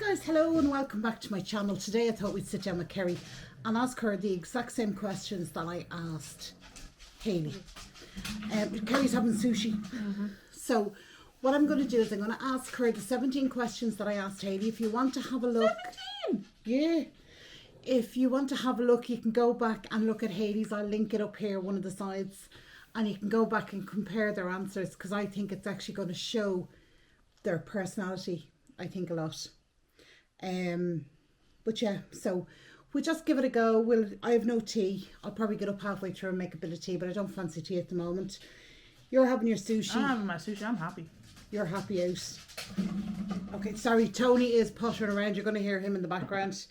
guys, hello and welcome back to my channel. Today I thought we'd sit down with Keri and ask her the exact same questions that I asked Hayley. Keri's having sushi. So what I'm going to do is I'm going to ask her the 17 questions that I asked Hayley. If you want to have a look... 17? Yeah. If you want to have a look, you can go back and look at Hayley's. I'll link it up here, one of the sides. And you can go back and compare their answers because I think it's actually going to show their personality, I think, a lot. But yeah, so we'll just give it a go. I have no tea. I'll probably get up halfway through and make a bit of tea, but I don't fancy tea at the moment. You're having your sushi. I'm having my sushi. I'm happy. You're happy out. Okay, sorry, Tony is pottering around. You're going to hear him in the background.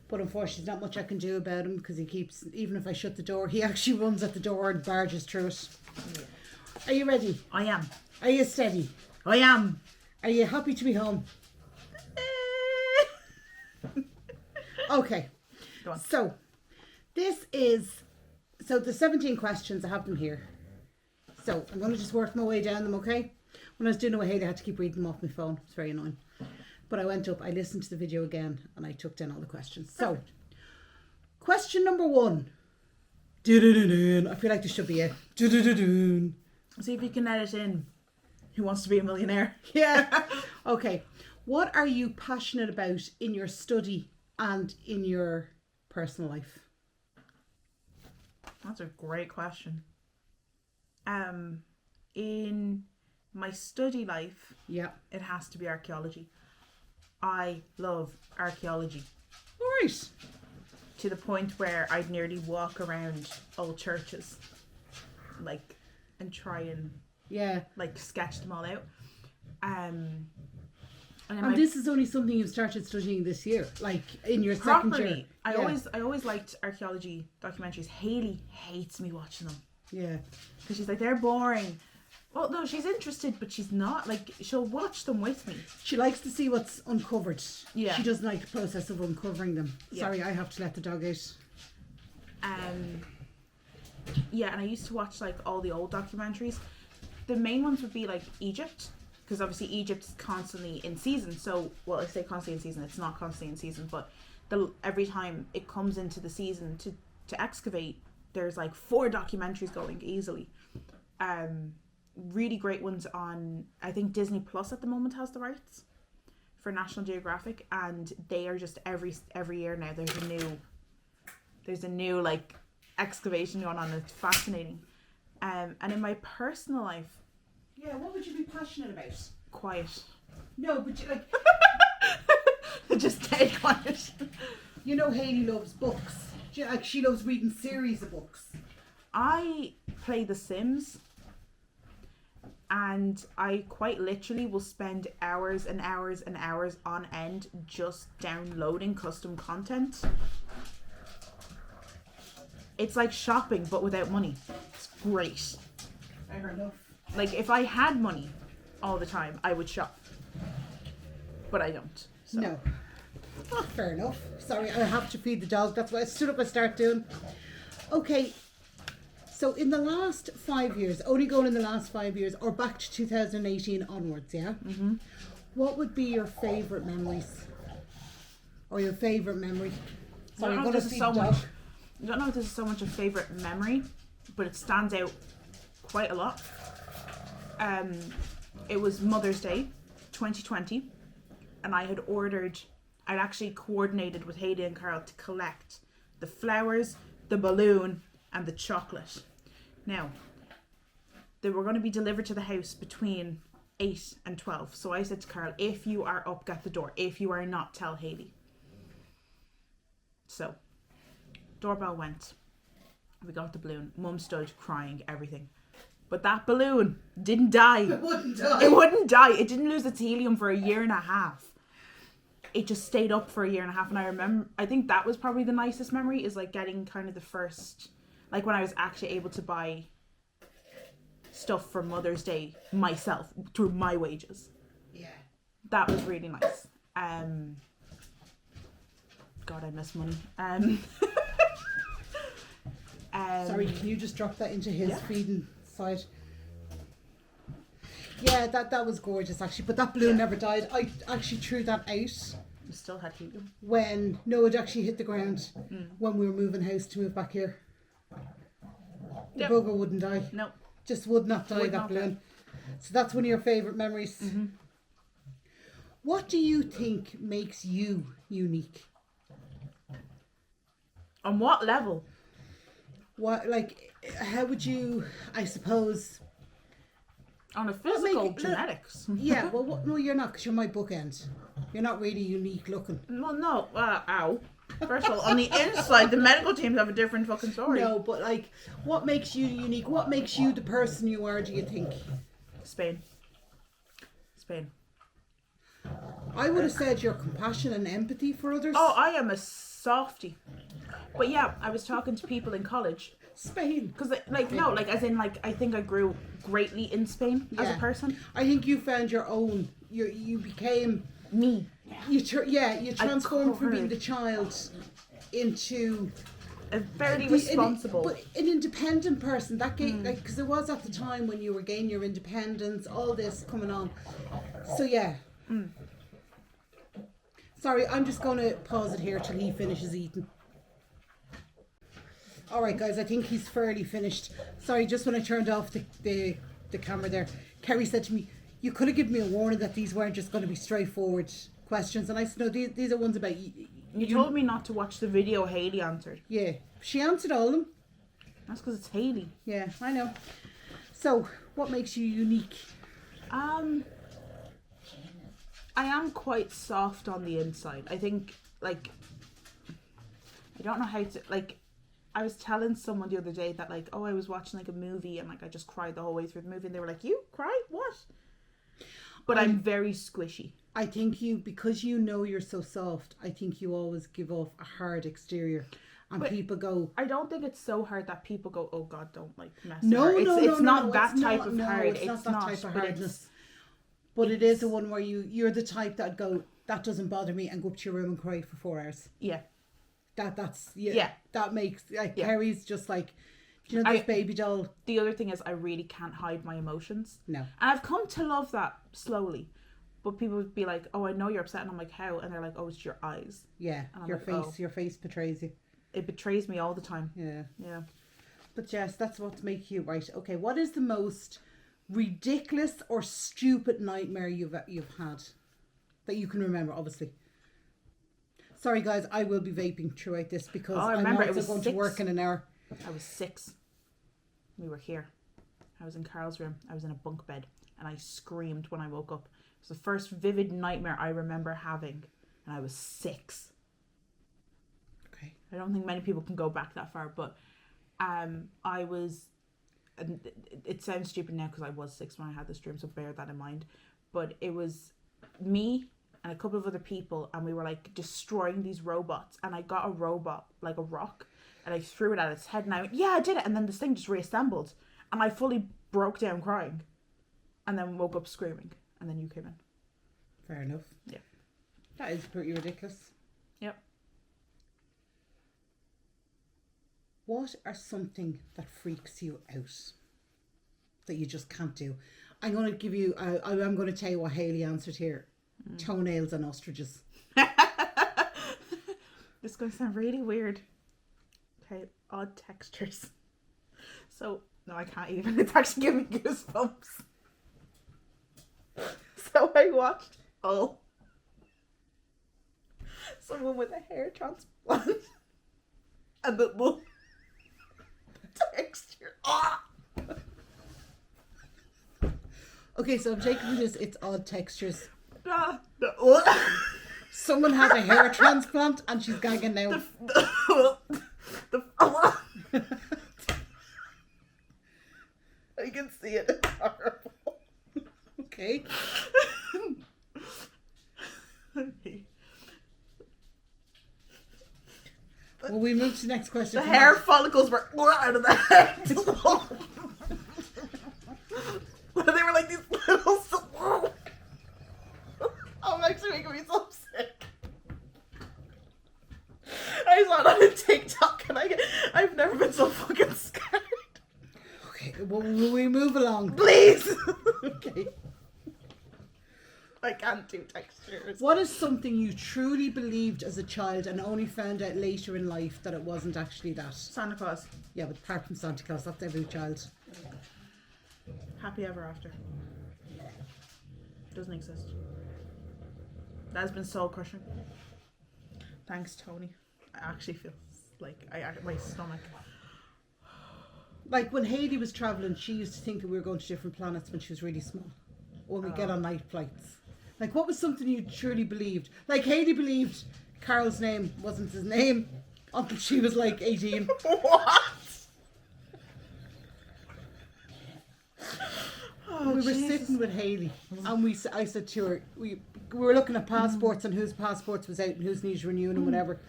But unfortunately, there's not much I can do about him because he keeps, even if I shut the door, he actually runs at the door and barges through it. Yeah. Are you ready? I am. Are you steady? I am. Are you happy to be home? Okay. Go on. So, the 17 questions, I have them here. So, I'm going to just work my way down them, okay? When I was doing it with Hayley, I had to keep reading them off my phone. It's very annoying. But I went up, I listened to the video again, and I took down all the questions. So, question number 1. I feel like there should be a... See if you can edit in Who Wants to Be a Millionaire. Yeah. Okay. What are you passionate about in your study and in your personal life? That's a great question. In my study life, Yeah. it has to be archaeology. I love archaeology. All right. To the point where I'd nearly walk around old churches, and try and sketch them all out. And this is only something you've started studying this year, like in your second year. I always liked archaeology documentaries. Hayley hates me watching them. Yeah. Because she's like, they're boring. Well, no, she's interested, but she's not. Like, she'll watch them with me. She likes to see what's uncovered. Yeah. She doesn't like the process of uncovering them. Yeah. Sorry, I have to let the dog out. Yeah, and I used to watch all the old documentaries. The main ones would be Egypt, because obviously Egypt is constantly in season. So, well, I say constantly in season, it's not constantly in season, but every time it comes into the season to excavate, there's 4 documentaries going easily. Really great ones on, I think Disney Plus at the moment has the rights for National Geographic, and they are just every year now there's a new excavation going on. It's fascinating. And in my personal life, Yeah, what would you be passionate about? quiet. No, but Just stay quiet. you know Hayley loves books. She loves reading series of books. I play The Sims, and I quite literally will spend hours and hours and hours on end just downloading custom content. It's like shopping, but without money. It's great. Fair enough. If I had money all the time, I would shop. But I don't. So. No. Oh, fair enough. Sorry, I have to feed the dog. That's what I stood up and start doing. Okay. So in the last 5 years, only going in the last 5 years, or back to 2018 onwards, yeah? Mm-hmm. What would be your favourite memories? Or your favourite memory? Sorry, I'm going to feed the dog. I don't know if this is so much a favourite memory, but it stands out quite a lot. It was Mother's Day 2020, and I'd actually coordinated with Hayley and Carl to collect the flowers, the balloon, and the chocolate. Now, they were going to be delivered to the house between 8 and 12. So I said to Carl, if you are up, get the door. If you are not, tell Hayley. So, doorbell went. We got the balloon. Mum stood crying, everything. But that balloon didn't die. It wouldn't die. It wouldn't die. It didn't lose its helium for a year and a half. It just stayed up for a year and a half. And I think that was probably the nicest memory, is getting kind of the first, when I was actually able to buy stuff for Mother's Day myself through my wages. Yeah. That was really nice. God, I miss money. Sorry, can you just drop that into his feeding side? Yeah, that was gorgeous actually, but that balloon never died. I actually threw that out You still had helium. when no, it actually hit the ground when we were moving house to move back here. The Yep. bugger wouldn't die. No. Just would not die, Would that not balloon. So that's one of your favourite memories. What do you think makes you unique? On what level? What, like, how would you, I suppose... On a physical make it- genetics. Yeah, well, no, you're not, because you're my bookend. You're not really unique looking. Well, no. Ow. First of all, on the inside, the medical teams have a different fucking story. No, but like, what makes you unique? What makes you the person you are, do you think? Spain. I would have said your compassion and empathy for others. Oh, I am a softie. But yeah, I was talking to people in college. Spain. Because, as in, I think I grew greatly in Spain as a Yeah. person. I think you found your own. You became... Me. You transformed from being covered. the child into... A fairly responsible. But an independent person. That gave, like, because it was at the time when you were gaining your independence, all this coming on. So yeah. Sorry, I'm just going to pause it here till he finishes eating. Alright guys, I think he's fairly finished. Sorry, just when I turned off the camera there, Kerry said to me, you could have given me a warning that these weren't just going to be straightforward questions. And I said, no, these are ones about you. You told me not to watch the video Hayley answered. Yeah, she answered all of them. That's because it's Hayley. Yeah, I know. So, what makes you unique? I am quite soft on the inside. I think, I don't know how to, I was telling someone the other day that, I was watching, a movie and, I just cried the whole way through the movie. And they were like, you cry? What? But I'm very squishy. I think because you know you're so soft, I think you always give off a hard exterior. And But people go... I don't think it's so hard that people go, oh God, don't, mess with No, her. no, It's not no, that it's type not, of no, hard. it's not that type of but hardness. But it is the one where you're the type that go, that doesn't bother me, and go up to your room and cry for 4 hours. Yeah. That's Yeah. That makes Yeah. Kerry's just like, do you know this baby doll? The other thing is I really can't hide my emotions. No. And I've come to love that slowly. But people would be like, oh, I know you're upset. And I'm like, how? And they're like, oh, it's your eyes. Yeah, And I'm your like, face, oh. your face betrays you. It betrays me all the time. Yeah. Yeah. But Jess, that's what makes you right. Okay, what is the most ridiculous or stupid nightmare you've had that you can remember? Obviously. Sorry, guys, I will be vaping throughout this because I I'm remember it also was going 6. to work in an hour. I was 6. We were here. I was in Carl's room. I was in a bunk bed. And I screamed when I woke up. It was the first vivid nightmare I remember having. And I was 6. Okay. I don't think many people can go back that far. But I was... And it sounds stupid now because I was 6 when I had this dream. So bear that in mind. But it was me and a couple of other people. And we were destroying these robots. And I got a robot, like a rock. And I threw it at its head and I went, yeah, I did it. And then this thing just reassembled. And I fully broke down crying. And then woke up screaming. And then you came in. Fair enough. Yeah. That is pretty ridiculous. Yep. What are something that freaks you out that you just can't do? I'm going to give you, I'm going to tell you what Hayley answered here. Toenails and ostriches. This is going to sound really weird. Okay, odd textures. So, no, I can't even. It's actually giving me goosebumps. So I watched someone with a hair transplant. And the texture. Okay, so I'm taking this, it's odd textures. The Someone had a hair transplant and she's gagging now. I can see it. It's horrible. Okay. Well, we move to the next question. The hair follicles were out of the head. They were like these little. Oh, I'm actually making me so sick. I saw it on a TikTok and I've never been so fucking scared. Okay, well, will we move along? Please. Okay. I can't do textures. What is something you truly believed as a child and only found out later in life that it wasn't actually that? Santa Claus. Yeah, but apart from Santa Claus, that's every child. Happy ever after. Doesn't exist. That has been soul crushing. Thanks, Tony. I actually feel like my stomach. Like when Hayley was travelling, she used to think that we were going to different planets when she was really small. When we get on night flights. Like what was something you truly believed? Like Hayley believed Carl's name wasn't his name until she was like 18. What? Oh, We were Jesus. sitting with Hayley and I said to her, we were looking at passports and whose passports was out and whose needs renewing and whatever.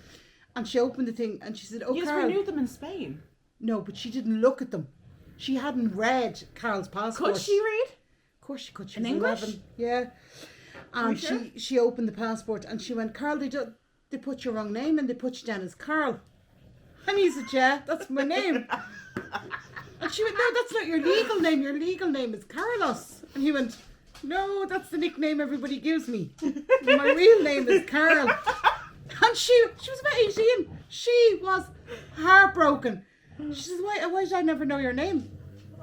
And she opened the thing and she said, oh, You just Carl. renewed them in Spain. No, but she didn't look at them. She hadn't read Carl's passport. Could she read? Of course she could. She In was English? 11. Yeah. Are And you sure? she opened the passport and she went, Carl, they put your wrong name and they put you down as Carl. And he said, yeah, that's my name. And she went, no, that's not your legal name. Your legal name is Carlos. And he went, no, that's the nickname everybody gives me. My real name is Carl. And she was about 18. She was heartbroken. She says, why did I never know your name?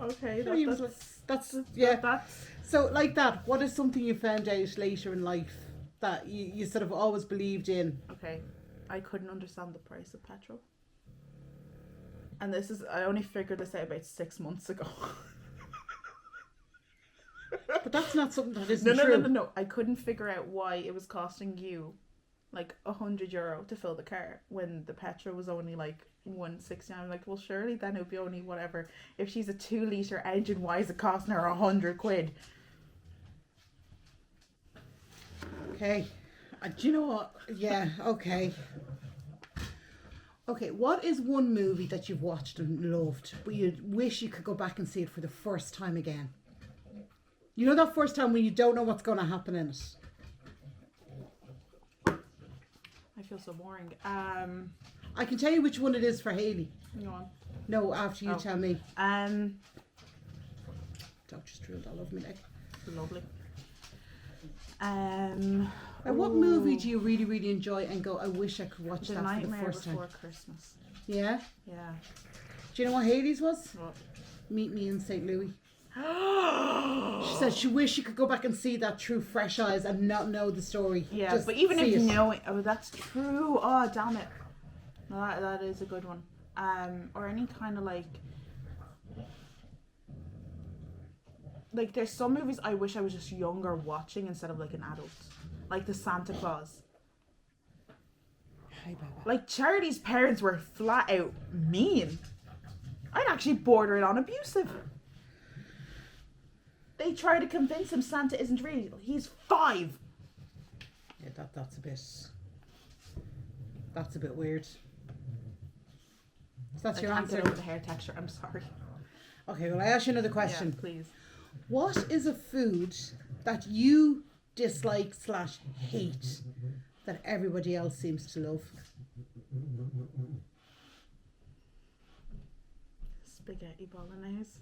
Okay, And he was like, yeah. That's So like that, what is something you found out later in life that you sort of always believed in? okay. I couldn't understand the price of petrol. And I only figured this out about 6 months ago. But that's not something that isn't No, true. no. I couldn't figure out why it was costing you like €100 to fill the car when the petrol was only like 160. I'm like, well, surely then it would be only whatever. If she's a 2-litre engine, why is it costing her £100? Okay. Do you know what? Yeah, okay. Okay, what is one movie that you've watched and loved, but you wish you could go back and see it for the first time again? You know that first time when you don't know what's going to happen in it? I feel so boring. I can tell you which one it is for Hayley. Go on. No, after you Oh. tell me. Um, Don't just drilled all over me like. lovely. What movie do you really, really enjoy and go, I wish I could watch The that for the Nightmare first Before time? Christmas. Yeah? Yeah. Do you know what Hayley's was? What? Meet Me in St. Louis. She said she wished she could go back and see that through fresh eyes and not know the story. Yeah, Just but even see if it. you know it, oh, that's true. Oh, damn it. No, that is a good one. Or any kind of like there's some movies I wish I was just younger watching instead of like an adult, like the Santa Claus. Hi, Baba. Like Charity's parents were flat out mean. I'd actually border it on abusive. They try to convince him Santa isn't real. He's 5. Yeah, that's a bit weird. So that's I your can't answer. get over the hair texture. I'm sorry. Okay, well I ask you another question. Yeah, please. What is a food that you dislike / hate that everybody else seems to love? Spaghetti bolognese.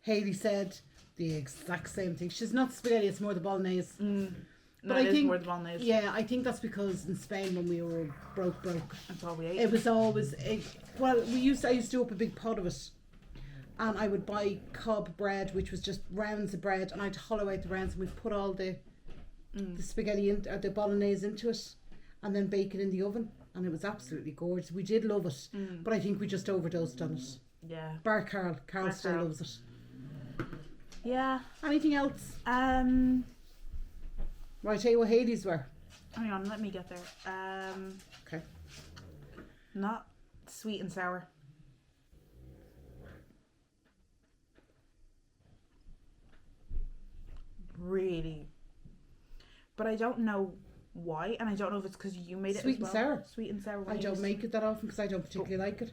Hayley said the exact same thing. She's not spaghetti, it's more the bolognese. No, But it I is think, more the bolognese. yeah, I think that's because in Spain when we were broke, That's all we ate. it was always, I used to do up a big pot of it. And I would buy cob bread, which was just rounds of bread, and I'd hollow out the rounds and we'd put all the spaghetti or the bolognese into it and then bake it in the oven. And it was absolutely gorgeous. We did love it, but I think we just overdosed on it. Yeah. Bar Carl. Carl Bar still Carl. loves it. Yeah. Anything else? Hang Right, tell you what Hades were. on, let me get there. Okay. Not sweet and sour. Really. But I don't know why, and I don't know if it's because you made it Sweet as well. and sour. Sweet and sour. I don't make it that often because I don't particularly like it.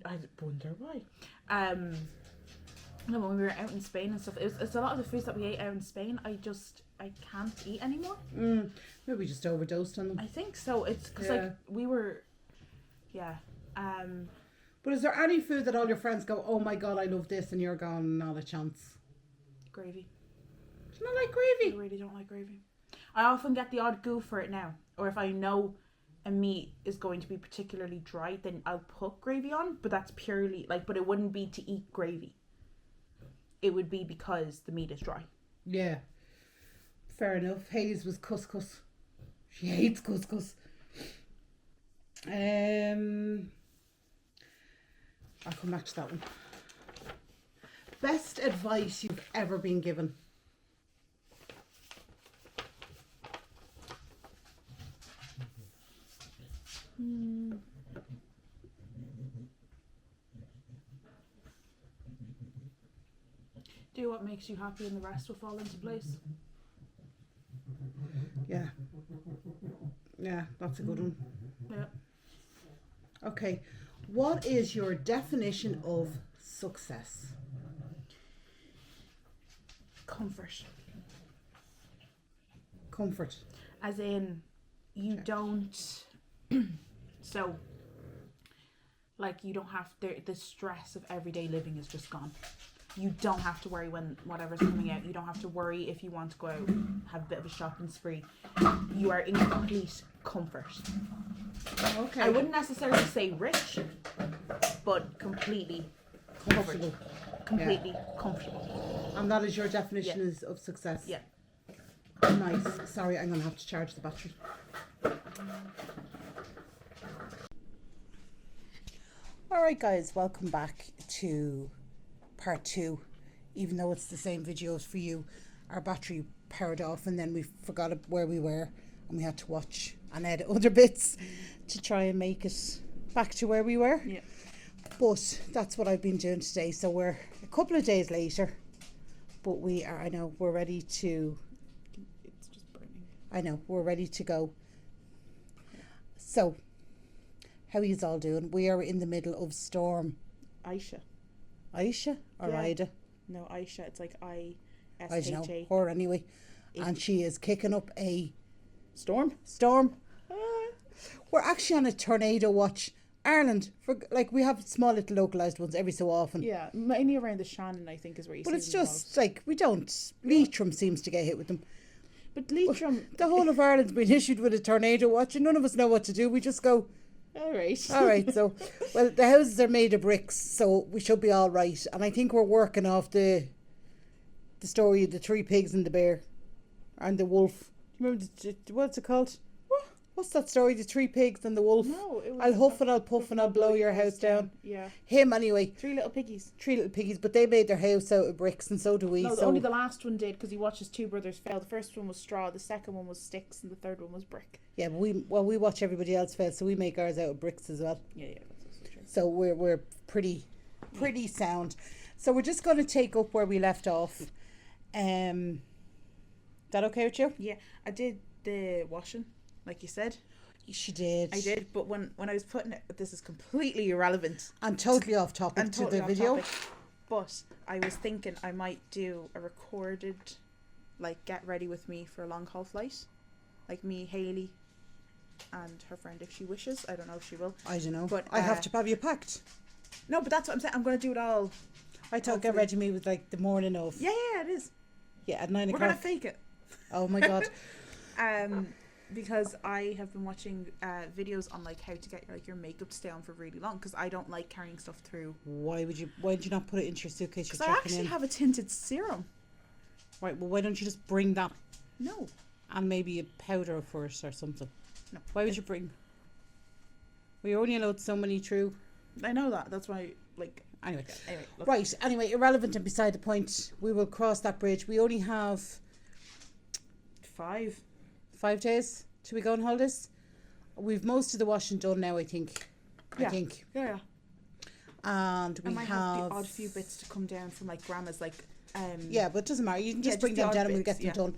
I wonder why. No, when we were out in Spain and stuff, it's a lot of the foods that we ate out in Spain. I can't eat anymore. Maybe we just overdosed on them. I think so. It's because Yeah. like we were, yeah. But is there any food that all your friends go, oh my god, I love this, and you're going, not a chance? Gravy. Do you not like I gravy? really don't like gravy. I often get the odd goof for it now. Or if I know a meat is going to be particularly dry, then I'll put gravy on. But that's purely like, but it wouldn't be to eat gravy. It would be because the meat is dry. Yeah. Fair enough. Hayley's was couscous. She hates couscous. I'll come back to that one. Best advice you've ever been given? Do what makes you happy and the rest will fall into place. Yeah. Yeah, that's a good one. Yeah. Okay. What is your definition of success? Comfort. Comfort. As in, you don't... So, like, you don't have... The stress of everyday living is just gone. You don't have to worry when whatever's coming out. You don't have to worry if you want to go out and have a bit of a shopping spree. You are in complete comfort. Okay. I wouldn't necessarily say rich, but completely covered. Comfortable. Completely comfortable. And that is your definition is of success? Yeah. Nice. Sorry, I'm going to have to charge the battery. Alright guys, welcome back to part 2. Even though it's the same videos for you, our battery powered off and then we forgot where we were and we had to watch and edit other bits to try and make it back to where we were. Yeah. But that's what I've been doing today. So we're a couple of days later, but we are, I know, we're ready to... It's just burning. I know, we're ready to go. So, how are you all doing? We are in the middle of storm. Aisha. Aisha or Yeah. Ida? No, Aisha. It's like I don't know, I-S-H-A. her anyway. And she is kicking up a Storm? storm. We're actually on a tornado watch. Ireland, for like we have small little localised ones every so often. Yeah, mainly around the Shannon, I think, is where you But see it's them just most. like we don't. Leitrim seems to get hit with them. But Leitrim... The whole of Ireland's been issued with a tornado watch and none of us know what to do. We just go, All right. all right. So, well, the houses are made of bricks, so we should be all right. And I think we're working off the story of the 3 pigs and the bear and the wolf. Remember what's it called? What's that story? The 3 pigs and the wolf. No, it was... I'll huff and I'll puff and I'll blow your house down. Yeah. Him anyway. 3 little piggies. 3 little piggies, but they made their house out of bricks, and so do we. No, so only the last one did, because he watched his 2 brothers fail. The first one was straw, the second one was sticks, and the third one was brick. yeah, but we watch everybody else fail, so we make ours out of bricks as well. Yeah, that's also true. So we're pretty sound. So we're just going to take up where we left off. That okay with you? Yeah, I did the washing, like you said. She did. I did, but when I was putting it, this is completely irrelevant And totally off topic and to totally the off video. topic, but I was thinking I might do a recorded, like, get ready with me for a long haul flight, like me, Hayley, and her friend if she wishes. I don't know if she will. I don't know. But, I have to have you packed. No, but that's what I'm saying. I'm going to do it all. I thought get ready me with like the morning of. Yeah, it is. Yeah, at 9 We're o'clock. going to fake it. Oh my god. Because I have been watching videos on like how to get your makeup to stay on for really long, because I don't like carrying stuff through. Why did you not put it into your suitcase? Because I actually have a tinted serum. Right, well, why don't you just bring that No. and maybe a powder for it or something? No. Why would you bring? Well, you're only allowed so many through. I know that. That's why, like... Anyway. Anyway, look. Right, anyway, irrelevant and beside the point. We will cross that bridge. We only have 5 days till we go on holidays. We've most of the washing done now, I think. Yeah. I think. Yeah. And I we might have the odd few bits to come down from like grandma's, like... Yeah, but it doesn't matter. You can just bring the them odd down and we'll bits, get them done.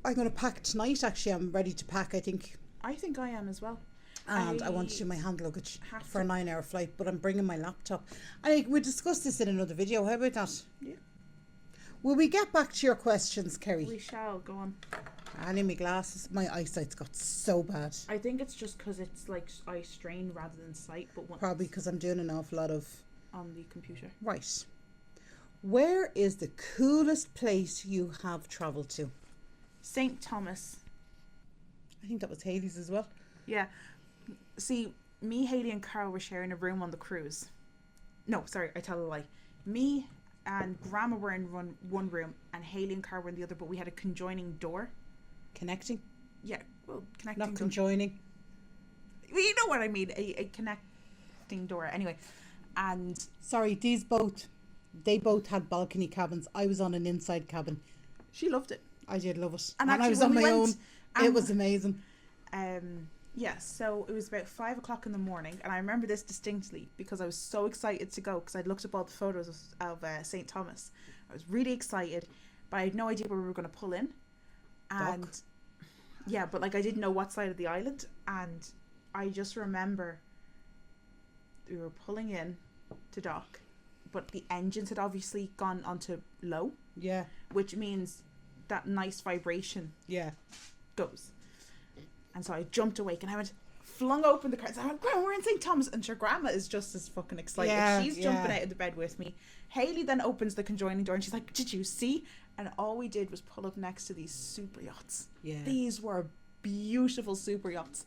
I'm going to pack tonight, actually. I'm ready to pack, I think. I think I am as well. And I want to do my hand luggage have for a to- 9-hour flight, but I'm bringing my laptop. And we'll discuss this in another video. How about that? Yeah. Will we get back to your questions, Kerry? We shall. Go on. I need my glasses. My eyesight's got so bad. I think it's just because it's like eye strain rather than sight, but Probably because I'm doing an awful lot of... on the computer. Right. Where is the coolest place you have travelled to? St. Thomas. I think that was Haley's as well. Yeah. See, me, Haley, and Carl were sharing a room on the cruise. No, sorry, I tell a lie. Me and Grandma were in one room, and Haley and Carl were in the other, but we had a conjoining door. Connecting? Yeah, well, connecting. Not conjoining. Well, you know what I mean. A connecting door. Anyway, and... Sorry, they both had balcony cabins. I was on an inside cabin. she loved it. I did love it. And And I actually, was on when my we own. went, It was amazing. Yeah, so it was about 5 o'clock in the morning, and I remember this distinctly because I was so excited to go because I'd looked up all the photos of St. Thomas. I was really excited, but I had no idea where we were going to pull in. And Dock. yeah, but like I didn't know what side of the island, and I just remember we were pulling in to dock, but the engines had obviously gone onto low, Yeah. which means that nice vibration Yeah. goes. And so I jumped awake and I went, flung open the curtains. I went, Grandma, we're in St. Thomas. And your grandma is just as fucking excited. Yeah, She's yeah. jumping out of the bed with me. Haley then opens the conjoining door and she's like, did you see? And all we did was pull up next to these super yachts. Yeah. These were beautiful super yachts.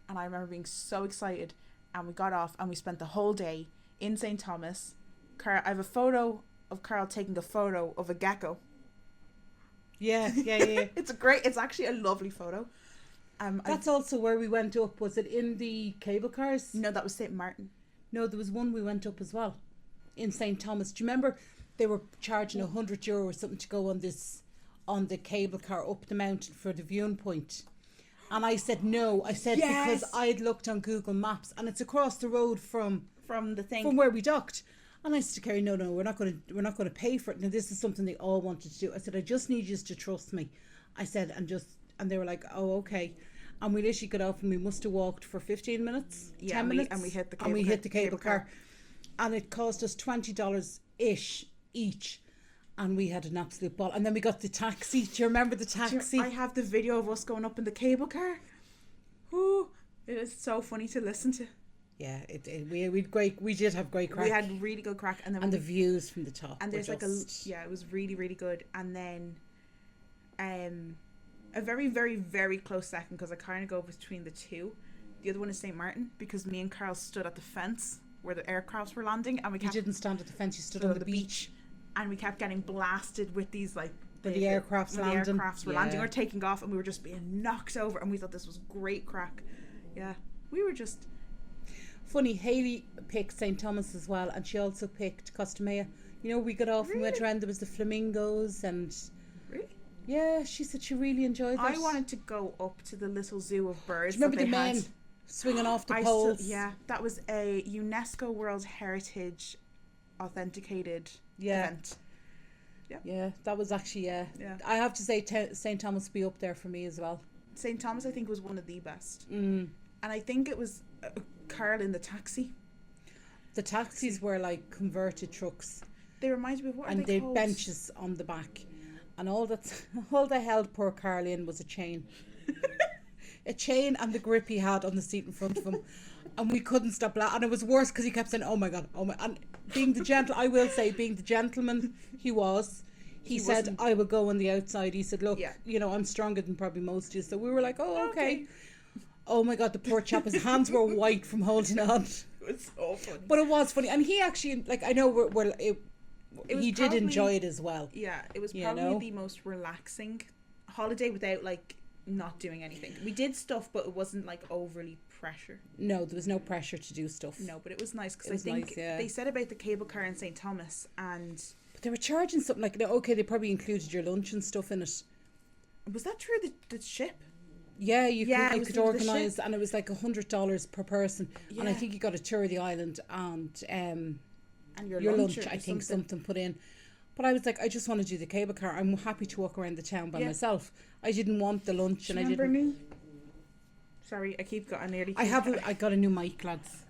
And I remember being so excited. And we got off and we spent the whole day in St. Thomas. I have a photo of Carl taking a photo of a gecko. Yeah. Yeah. It's actually a lovely photo. That's also where we went up. Was it in the cable cars? No, that was St. Martin. No, there was one we went up as well. In St. Thomas. Do you remember they were charging €100 or something to go on the cable car up the mountain for the viewing point? And I said no. I said Yes. because I had looked on Google Maps and it's across the road from From the thing. from where we docked. And I said to Kerry, no, we're not going to pay for it. Now this is something they all wanted to do. I said, I just need you to trust me. I said, and they were like, oh, okay. And we literally got off and we must have walked for 15 minutes, 10 minutes. And we hit the cable car. And it cost us $20-ish each. And we had an absolute ball. And then we got the taxi. Do you remember the taxi? I have the video of us going up in the cable car. Ooh, it is so funny to listen to. Yeah, we did have great crack. We had really good crack. And then the views from the top. And there's were like it was really, really good. And then a very, very, very close second, because I kind of go between the two. The other one is St. Martin, because me and Carl stood at the fence where the aircrafts were landing, and You didn't stand at the fence, you stood on the beach. And we kept getting blasted with these like the aircrafts landing. The aircrafts were landing or taking off, and we were just being knocked over, and we thought this was great crack. Yeah, we were just... Funny, Haley picked St. Thomas as well, and she also picked Costa Maya. You know, we got off and went around, there was the flamingos and... Really? Yeah, she said she really enjoyed it. I wanted to go up to the little zoo of birds. Do you remember that the they men had. swinging off the poles? Yeah, that was a UNESCO World Heritage authenticated event. Yeah, that was actually, Yeah. I have to say St. Thomas will be up there for me as well. St. Thomas, I think, was one of the best. Mm. And I think it was Carl in the taxi. The taxis were like converted trucks. They remind me of what and are they they called? benches on the back. And all they held poor Carl in was a chain. A chain and the grip he had on the seat in front of him. And we couldn't stop laughing. And it was worse because he kept saying, oh my God, oh my... And being the gentleman he was, he said, wasn't. I will go on the outside. He said, look, I'm stronger than probably most of you. So we were like, oh, okay. Oh my God, the poor chap, his hands were white from holding on. It was so funny. But it was funny. And he actually, like, I know he did enjoy it as well. Yeah, it was probably the most relaxing holiday without, like, not doing anything. We did stuff, but it wasn't, like, overly pressure. No, there was no pressure to do stuff. No, but it was nice because I think they said about the cable car in St. Thomas, and... But they were charging something like, okay, they probably included your lunch and stuff in it. Was that true, the ship? Yeah, you could organise, and it was like $100 per person. Yeah. And I think you got a tour of the island and your lunch, I think something put in. But I was like, I just want to do the cable car. I'm happy to walk around the town by myself. I didn't want the lunch, and I didn't. Me? Sorry, I got a new mic, lads.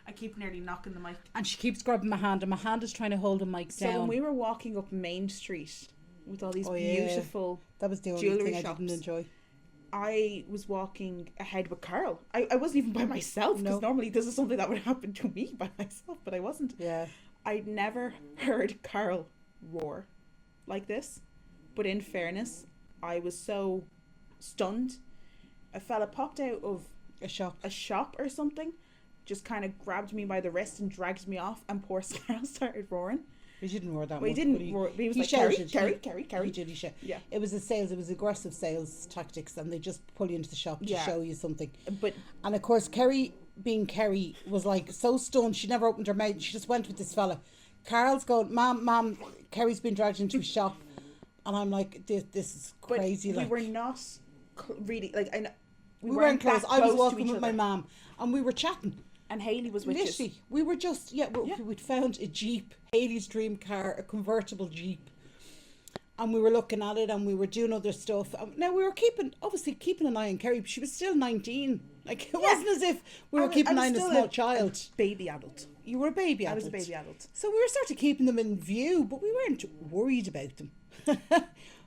I keep nearly knocking the mic. And she keeps grabbing my hand, and my hand is trying to hold the mic down. So when we were walking up Main Street with all these beautiful that was the only jewellery thing shops, I didn't enjoy. I was walking ahead with Carl. I wasn't even by myself, because normally this is something that would happen to me by myself, but I wasn't. Yeah. I'd never heard Carl roar like this, but in fairness, I was so stunned. A fella popped out of A shop. a shop or something, just kind of grabbed me by the wrist and dragged me off, and poor Scarl started roaring. He didn't roar that Well, much. he didn't roar, but he was he like, shouted. Keri. He did, he shouted. Yeah. It was aggressive sales tactics, and they just pull you into the shop to Yeah. show you something. But And of course, Keri, being Keri, was like so stunned, she never opened her mouth. She just went with this fella. Carl's going, Mom, Keri's been dragged into a shop. And I'm like, this is crazy. we like, were not really, like, I know, we weren't close. that I was to walking each with my other. mum, and we were chatting. And Hayley was with us. Literally, we were just, we'd found a Jeep, Hayley's dream car, a convertible Jeep. And we were looking at it, and we were doing other stuff. Now, we were obviously keeping an eye on Keri. She was still 19. Like, it wasn't as if we were keeping an eye on a small child. Baby adult. You were a baby adult. I was a baby adult. So we were sort of keeping them in view, but we weren't worried about them.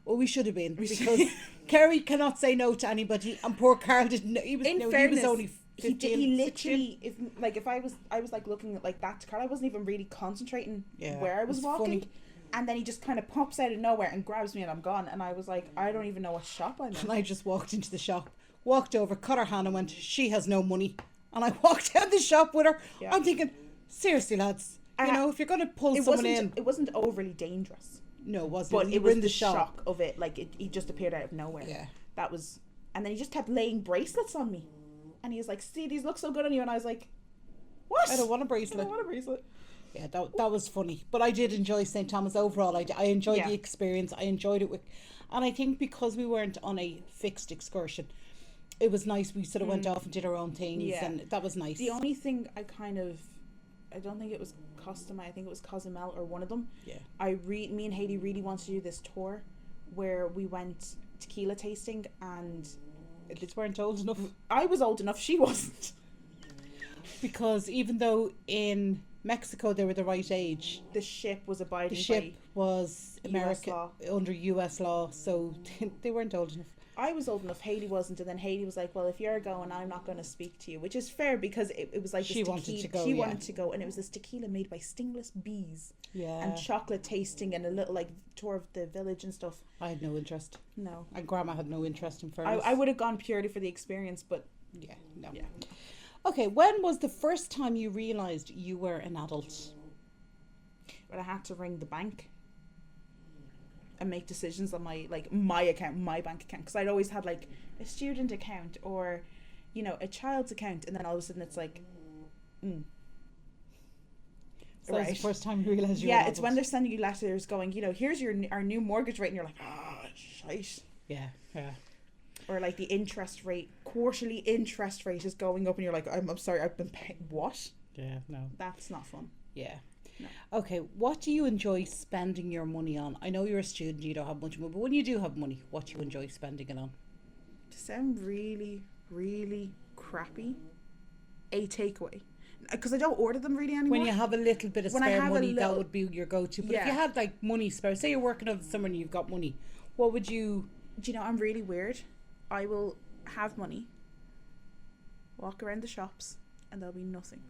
Well, we should have been, because Keri cannot say no to anybody, and poor Carl didn't know. He was only 15. He literally, if I was like looking at like that to Carl, I wasn't even really concentrating where I was walking. Funny. And then he just kind of pops out of nowhere and grabs me, and I'm gone. And I was like, I don't even know what shop I'm in. And I just walked into the shop, walked over, cut her hand, and went, she has no money. And I walked out the shop with her. Yeah. I'm thinking, seriously, lads, if you're going to pull someone in. It wasn't overly dangerous. No, it wasn't. But We it were was in the shop. shock of it. Like, he just appeared out of nowhere. Yeah. That was... And then he just kept laying bracelets on me. And he was like, see, these look so good on you. And I was like, what? I don't want a bracelet. I don't want a bracelet. Yeah, that was funny. But I did enjoy St. Thomas overall. I enjoyed Yeah. the experience. I enjoyed it. And I think because we weren't on a fixed excursion, it was nice. We sort of went off and did our own things. Yeah. And that was nice. The only thing I don't think it was Costumai, I think it was Cozumel or one of them. Yeah. Me and Hayley really wanted to do this tour where we went tequila tasting, and Kids weren't old enough. I was old enough, she wasn't. Because even though in Mexico they were the right age, The ship was abiding the ship was US American law. under US law, so they weren't old enough. I was old enough, Hayley wasn't, and then Hayley was like, well, if you're going, I'm not going to speak to you, which is fair, because it was like She this wanted tequila, to go, she yeah. wanted to go, and it was this tequila made by stingless bees Yeah. and chocolate tasting and a little like tour of the village and stuff. I had no interest. No, And Grandma had no interest in fairness. I would have gone purely for the experience, but Yeah, no. yeah. Okay, when was the first time you realised you were an adult? But I had to ring the bank and make decisions on my account, my bank account, because I'd always had like a student account or, a child's account, and then all of a sudden it's like, So that was the first time you realised you were an yeah, adult. it's when they're sending you letters going, here's our new mortgage rate, and you're like, shite. Yeah. Or like the interest rate, quarterly interest rate is going up, and you're like, I'm sorry, I've been paying what? Yeah, no. That's not fun. Yeah. No. Okay, what do you enjoy spending your money on? I know you're a student, you don't have much money, but when you do have money, what do you enjoy spending it on? To sound really, really crappy, a takeaway. Because I don't order them really anymore. When you have a little bit of When I spare have a money, that little- would be your go-to. But if Yeah. you had like money spare, say you're working over the summer and you've got money, what would you... Do you know, I'm really weird. I will have money, walk around the shops, and there'll be nothing.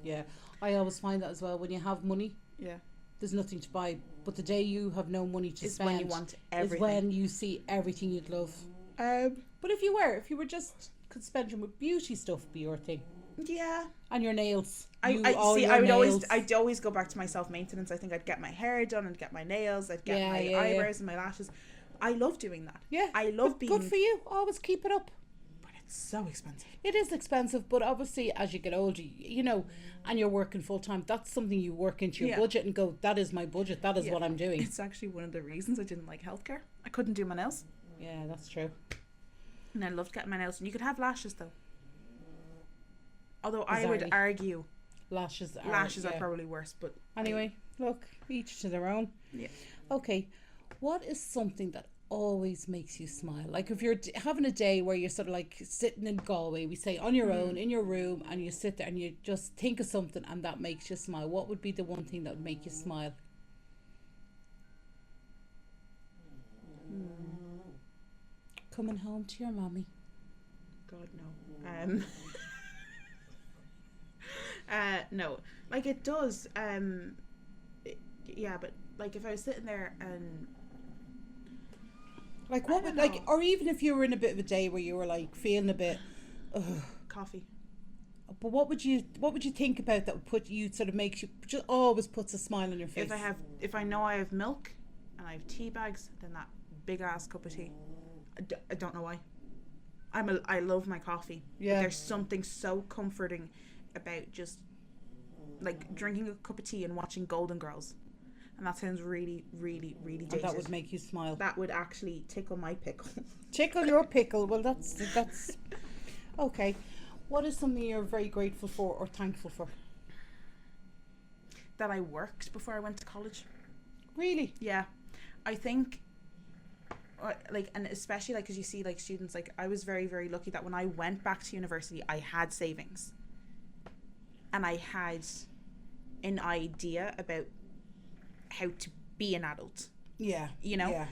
Yeah, I always find that as well. When you have money, Yeah. there's nothing to buy. But the day you have no money to Is spend when you want is everything. when you see everything you'd love. But if you were just could spend your beauty stuff be your thing, Yeah. and your nails. I I'd I'd always go back to my self-maintenance. I think I'd get my hair done and get my nails. I'd get my eyebrows and my lashes. I love doing that. Yeah, I love being... good for you. Always keep it up. But it's so expensive. It is expensive, but obviously as you get older, and you're working full time, that's something you work into your budget and go, that is my budget, that is what I'm doing. It's actually one of the reasons I didn't like healthcare. I couldn't do my nails. Yeah, that's true. And I loved getting my nails. And you could have lashes though. Although I Bizarrely. would argue Lashes are probably worse, but anyway, look, each to their own. Yeah. Okay, what is something that always makes you smile? Like if you're having a day where you're sort of like sitting in Galway, we say on your own in your room, and you sit there and you just think of something and that makes you smile, what would be the one thing that would make you smile? Coming home to your mommy. God no. No, like it does. Yeah, but like if I was sitting there and Like what I would don't like, know. or even if you were in a bit of a day where you were like feeling a bit, ugh, Coffee. but what would you think about that would put you sort of makes you just always puts a smile on your face? If I know I have milk and I have tea bags, then that big ass cup of tea. I don't know why. I love my coffee. Yeah. But there's something so comforting about just like drinking a cup of tea and watching Golden Girls. And that sounds really, really, really dated. And that would make you smile. That would actually tickle my pickle. Tickle your pickle. Well, that's okay. What is something you're very grateful for or thankful for? That I worked before I went to college. Really? Yeah, I think, like, and especially like because you see like students, like I was very, very lucky that when I went back to university, I had savings, and I had an idea about how to be an adult. Yeah. You know? Yeah.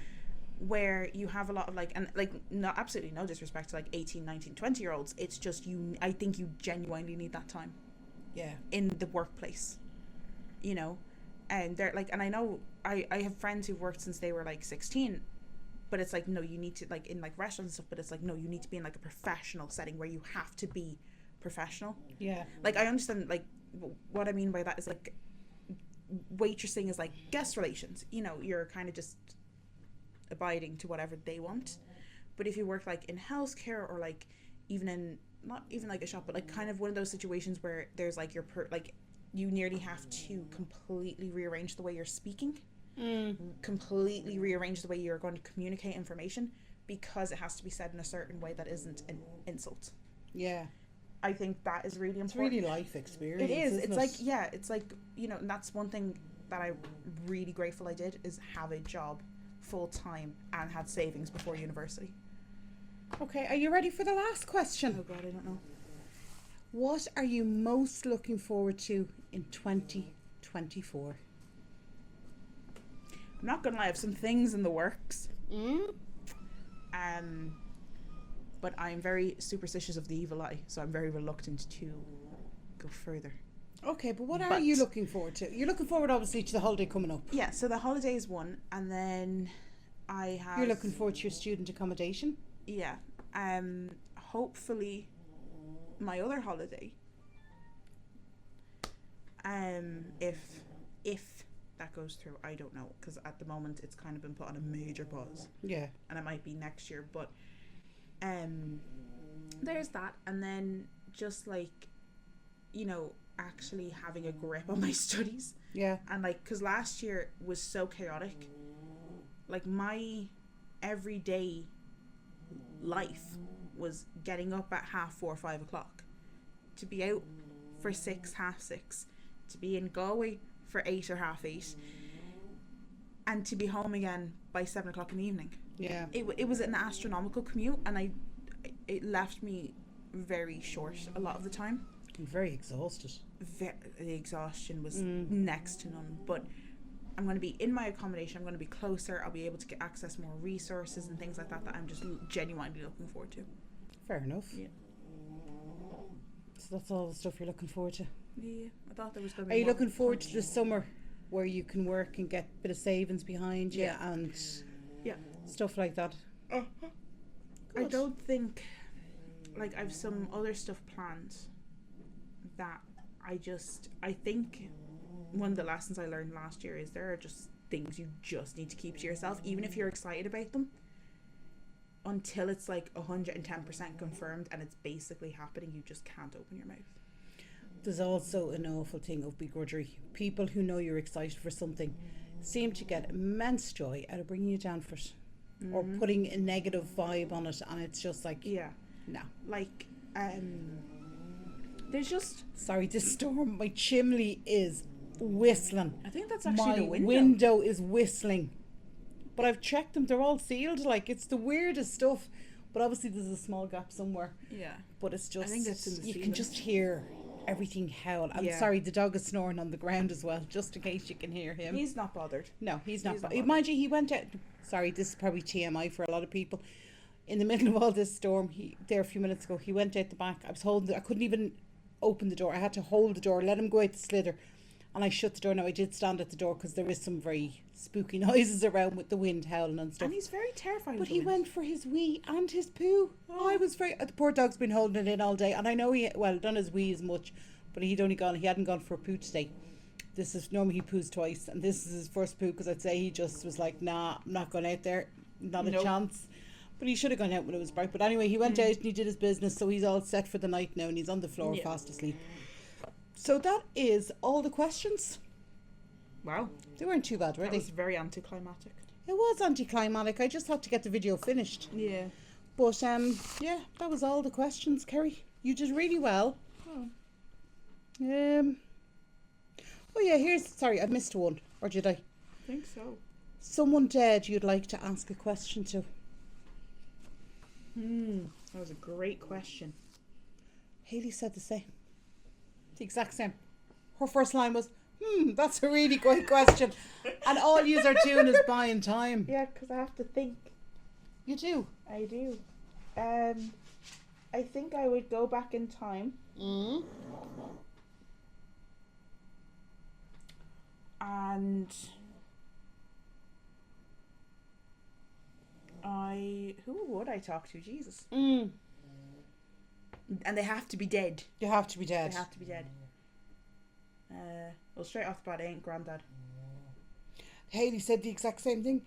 Where you have a lot of like, and like, not absolutely no disrespect to like 18, 19, 20-year-olds. It's just I think you genuinely need that time. Yeah. In the workplace, you know, and they're like, and I know I have friends who've worked since they were like 16, but it's like, no, you need to like in like restaurants and stuff, but it's like, no, you need to be in like a professional setting where you have to be professional. Yeah. Like I understand like what I mean by that is like waitressing is like guest relations, you know, you're kind of just abiding to whatever they want. But if you work like in healthcare or like even in not even like a shop, but like kind of one of those situations where there's like like you nearly have to completely rearrange the way you're speaking, completely rearrange the way you're going to communicate information because it has to be said in a certain way that isn't an insult. Yeah. I think that is really It's important. really life experience. It is. Isn't It's it? like, yeah, it's like, you know, and that's one thing that I'm really grateful I did is have a job full time and had savings before university. Okay, are you ready for the last question? Oh God, I don't know. What are you most looking forward to in 2024? I'm not gonna lie, I have some things in the works. But I'm very superstitious of the evil eye, so I'm very reluctant to go further. Okay, but what are you looking forward to? You're looking forward, obviously, to the holiday coming up. Yeah, so the holiday is one, and then I have... You're looking forward to your student accommodation? Yeah. Hopefully, my other holiday, if that goes through, I don't know, because at the moment it's kind of been put on a major pause. Yeah. And it might be next year, but there's that, and then just like, you know, actually having a grip on my studies. Yeah. And like, because last year was so chaotic, like my everyday life was getting up at 4:30, 5 o'clock to be out for 6, 6:30, to be in Galway for 8 or 8:30, and to be home again by 7 o'clock in the evening. Yeah. It was an astronomical commute, and it left me very short a lot of the time. I'm very exhausted. The exhaustion was next to none, but I'm going to be in my accommodation, I'm going to be closer, I'll be able to get access more resources and things like that I'm just genuinely looking forward to. Fair enough. Yeah. So that's all the stuff you're looking forward to. Yeah, I thought there was going to be Are you more looking forward to punch. the summer where you can work and get a bit of savings behind you and stuff like that? I Good. don't think, like, I've some other stuff planned that I think one of the lessons I learned last year is there are just things you just need to keep to yourself, even if you're excited about them, until it's like 110% confirmed and it's basically happening. You just can't open your mouth. There's also an awful thing of begrudgery. People who know you're excited for something seem to get immense joy out of bringing you down for it, or putting a negative vibe on it, and it's just like, no. Like, there's just... Sorry, this storm, my chimney is whistling. I think that's actually My the window. window is whistling. But I've checked them, they're all sealed. Like, it's the weirdest stuff. But obviously there's a small gap somewhere. Yeah. But it's just, I think it's in the you ceiling. can just hear everything howl. I'm sorry, the dog is snoring on the ground as well, just in case you can hear him. He's not bothered. No, he's not. He's not Mind you, he went out. Sorry, this is probably TMI for a lot of people. In the middle of all this storm, there a few minutes ago, he went out the back. I was holding. I couldn't even open the door. I had to hold the door, let him go out the slither, And I shut the door. Now, I did stand at the door because there is some very spooky noises around with the wind howling and stuff. And he's very terrified But of the he wind. went for his wee and his poo. Oh, I was very... The poor dog's been holding it in all day. And I know he... Well, done his wee as much. But he hadn't gone for a poo today. This is... Normally he poos twice. And this is his first poo because I'd say he just was like, nah, I'm not going out there. Not a chance. But he should have gone out when it was bright. But anyway, he went out and he did his business. So he's all set for the night now. And he's on the floor fast asleep. So that is all the questions. Wow. They weren't too bad, were That they? was very anticlimactic. It was anticlimactic. I just had to get the video finished. Yeah. But yeah, that was all the questions, Kerry. You did really well. Oh. Oh yeah, sorry, I missed one. Or did I? I think so. Someone dead you'd like to ask a question to. That was a great question. Haley said the same. The exact same. Her first line was, that's a really great question. And all you are doing is buying time. Yeah, because I have to think. You do? I do. I think I would go back in time. And who would I talk to? Jesus. And they have to be dead. You have to be dead. They have to be dead. Well, straight off the bat, it ain't Grandad. Haley said the exact same thing.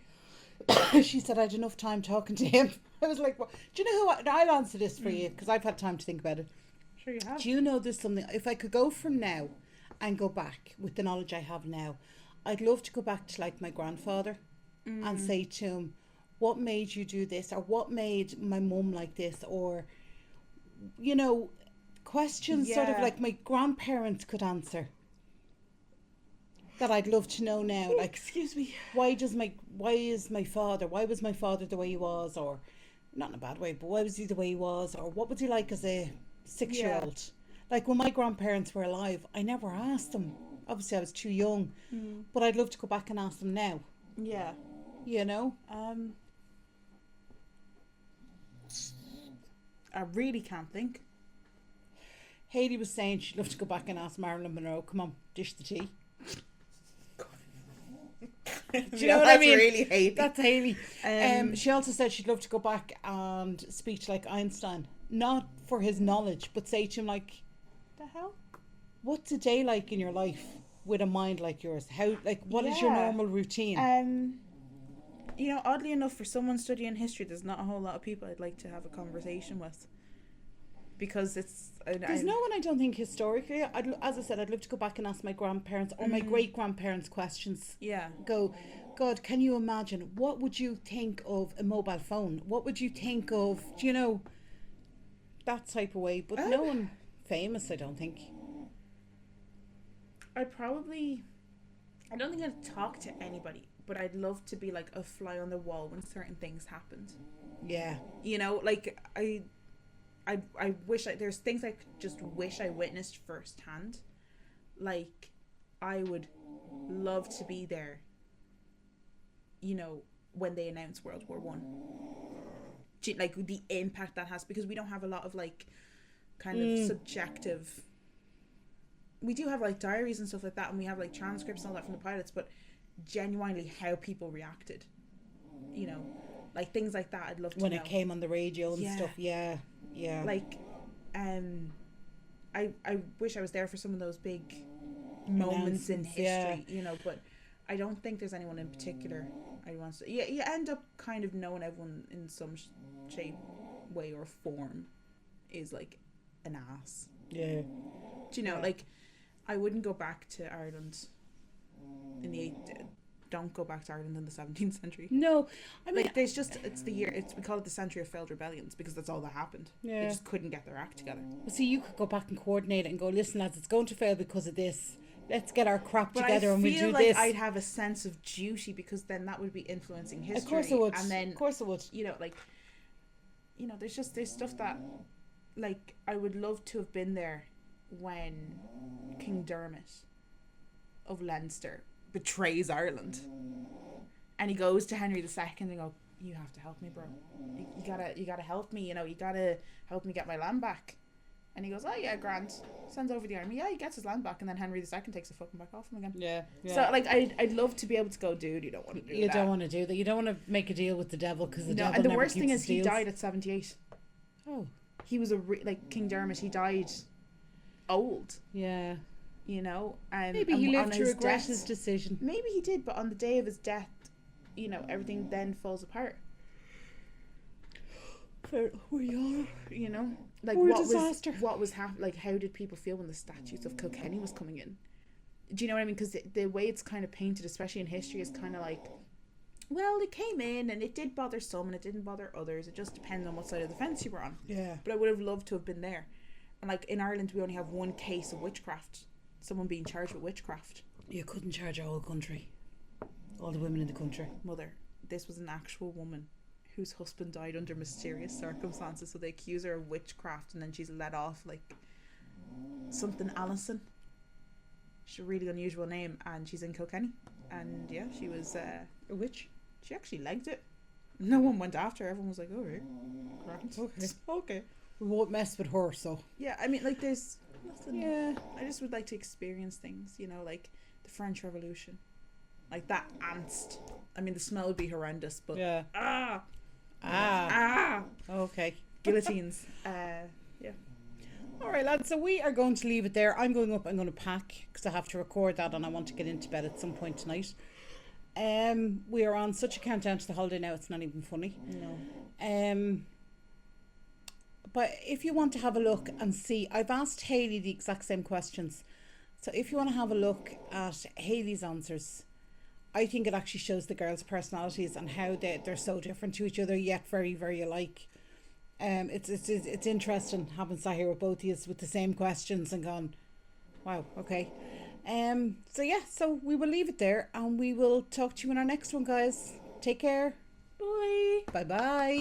She said I had enough time talking to him. I was like, well, do you know who I'll answer this for you because I've had time to think about it. Sure you have. Do you know there's something, if I could go from now and go back with the knowledge I have now, I'd love to go back to like my grandfather and say to him, what made you do this? Or what made my mum like this? Or, you know, questions sort of like my grandparents could answer. That I'd love to know now. Like, excuse me. why was my father the way he was? Or, not in a bad way, but why was he the way he was? Or what was he like as a 6-year-old? Like when my grandparents were alive, I never asked them. Obviously I was too young. But I'd love to go back and ask them now. Yeah. You know? I really can't think. Haley was saying she'd love to go back and ask Marilyn Monroe, come on, dish the tea. Do you know what I mean? Really Haley. That's Haley. She also said she'd love to go back and speak to like Einstein. Not for his knowledge, but say to him like, the hell? what's a day like in your life with a mind like yours? How, like, what is your normal routine? You know, oddly enough, for someone studying history, there's not a whole lot of people I'd like to have a conversation with. Because There's no one I don't think historically. As I said, I'd love to go back and ask my grandparents or my great-grandparents questions. Yeah. Go, God, can you imagine? What would you think of a mobile phone? What would you think of, do you know, that type of way? But no one famous, I don't think. I don't think I'd talk to anybody, but I'd love to be like a fly on the wall when certain things happened. Yeah. You know, like I wish there's things I just wish I witnessed firsthand. Like I would love to be there, you know, when they announced World War One. Like the impact that has, because we don't have a lot of like kind of subjective. We do have like diaries and stuff like that, and we have like transcripts and all that from the pilots, but genuinely how people reacted, you know, like things like that I'd love to know. When it came on the radio and stuff, yeah. Like, I wish I was there for some of those big moments in history, you know, but I don't think there's anyone in particular I want to. Yeah, you end up kind of knowing everyone in some shape, way, or form is like an ass. Yeah. Do you know, like, I wouldn't go back to Ireland in the don't go back to Ireland in the 17th century. No, I mean, like, there's just, we call it the century of failed rebellions, because that's all that happened. They just couldn't get their act together. See, you could go back and coordinate it and go, listen lads, it's going to fail because of this. Let's get our crap together and we do like this. I'd have a sense of duty, because then that would be influencing history. Of course it would. And then, of course it would. You know, like, you know, there's stuff that, like, I would love to have been there when King Dermot of Leinster betrays Ireland, and he goes to Henry II and go, you have to help me, bro. You gotta help me, you know, you gotta help me get my land back. And he goes, oh yeah, grand. Sends over the army. Yeah, he gets his land back, and then Henry II takes the fucking back off him again. Yeah. So like, I'd love to be able to go, dude. You don't want to do that. You don't want to do that. You don't want to make a deal with the devil because the devil and the never worst keeps thing his is he deals. died at 78. Oh. He was like King Dermot. He died old. Yeah. You know, Maybe he lived to regret his decision. Maybe he did, but on the day of his death, you know, everything then falls apart. You know, like what was like, how did people feel when the statues of Kilkenny was coming in? Do you know what I mean? Because the way it's kind of painted, especially in history, is kind of like, well, it came in and it did bother some and it didn't bother others. It just depends on what side of the fence you were on. Yeah. But I would have loved to have been there. And like in Ireland, we only have one case of witchcraft. Someone being charged with witchcraft. You couldn't charge a whole country. All the women in the country. Mother, this was an actual woman whose husband died under mysterious circumstances, so they accuse her of witchcraft, and then she's let off like something Alison. She's a really unusual name, and she's in Kilkenny. And yeah, she was a witch. She actually legged it. No one went after her. Everyone was like, oh, right. Okay. We won't mess with her, so. Yeah, I mean, like, there's nothing. Yeah. I just would like to experience things, you know, like the French Revolution. Like that angst. I mean, the smell would be horrendous, but yeah. Okay. Guillotines. Yeah. All right, lads. So we are going to leave it there. I'm going up. I'm going to pack because I have to record that, and I want to get into bed at some point tonight. We are on such a countdown to the holiday now. It's not even funny. No. But if you want to have a look and see, I've asked Hayley the exact same questions. So if you want to have a look at Hayley's answers, I think it actually shows the girls' personalities and how they're so different to each other yet very, very alike. It's interesting having sat here with both of you with the same questions and gone, wow, okay. So we will leave it there and we will talk to you in our next one, guys. Take care. Bye. Bye bye.